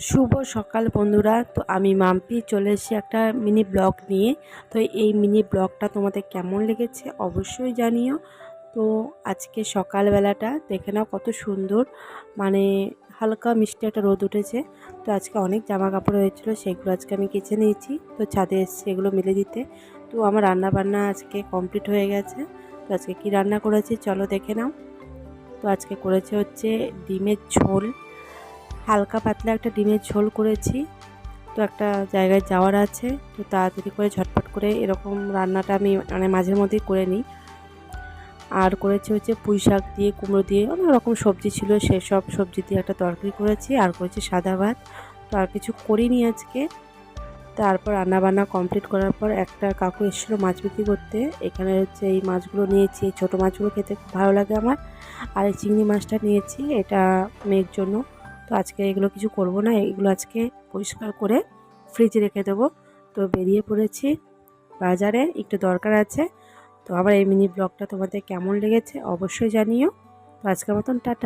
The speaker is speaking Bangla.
শুভ সকাল বন্ধুরা। তো আমি মাম্পি চলে এসেছি একটা মিনি ব্লগ নিয়ে। তো এই মিনি ব্লগটা তোমাদের কেমন লেগেছে অবশ্যই জানিও। তো আজকে সকালবেলাটা দেখে নাও কত সুন্দর, মানে হালকা মিষ্টি একটা রোদ উঠেছে। তো আজকে অনেক জামা কাপড় হয়েছিল, সেগুলো আজকে আমি কেচে নিয়েছি। তো ছাদে এসেছি এগুলো মেলে দিতে। তো আমার রান্না বান্না আজকে কমপ্লিট হয়ে গেছে। তো আজকে কি রান্না করেছি চলো দেখে নাও। তো আজকে করেছে হচ্ছে ডিমের ঝোল, হালকা পাতলা একটা ডিমের ঝোল করেছি। তো একটা জায়গায় যাওয়ার আছে, তো তাড়াতাড়ি করে ঝটপট করে এরকম রান্নাটা আমি মানে মাঝে মধ্যেই করে নিই। আর করেছি হচ্ছে পুঁই শাক দিয়ে, কুমড়ো দিয়ে, অনেক রকম সবজি ছিল, সেসব সবজি দিয়ে একটা তরকারি করেছি। আর করেছি সাদা ভাত। তো আর কিছু করিনি আজকে। তারপর রান্নাবান্না কমপ্লিট করার পর একটা কাকু এসেছিলো মাছ বিক্রি করতে। এখানে হচ্ছে এই মাছগুলো নিয়েছি, এই ছোটো মাছগুলো খেতে খুব ভালো লাগে আমার। আর এই চিংড়ি মাছটা নিয়েছি, এটা মেয়ের জন্য। তো আজকে এগুলো কিছু করব না, এগুলো আজকে পরিষ্কার করে ফ্রিজে রেখে দেবো। তো বেরিয়ে পড়েছি বাজারে, একটু দরকার আছে। তো আবার এই মিনি ব্লগটা তোমাদের কেমন লেগেছে অবশ্যই জানিও। তো আজকের মতন টাটা।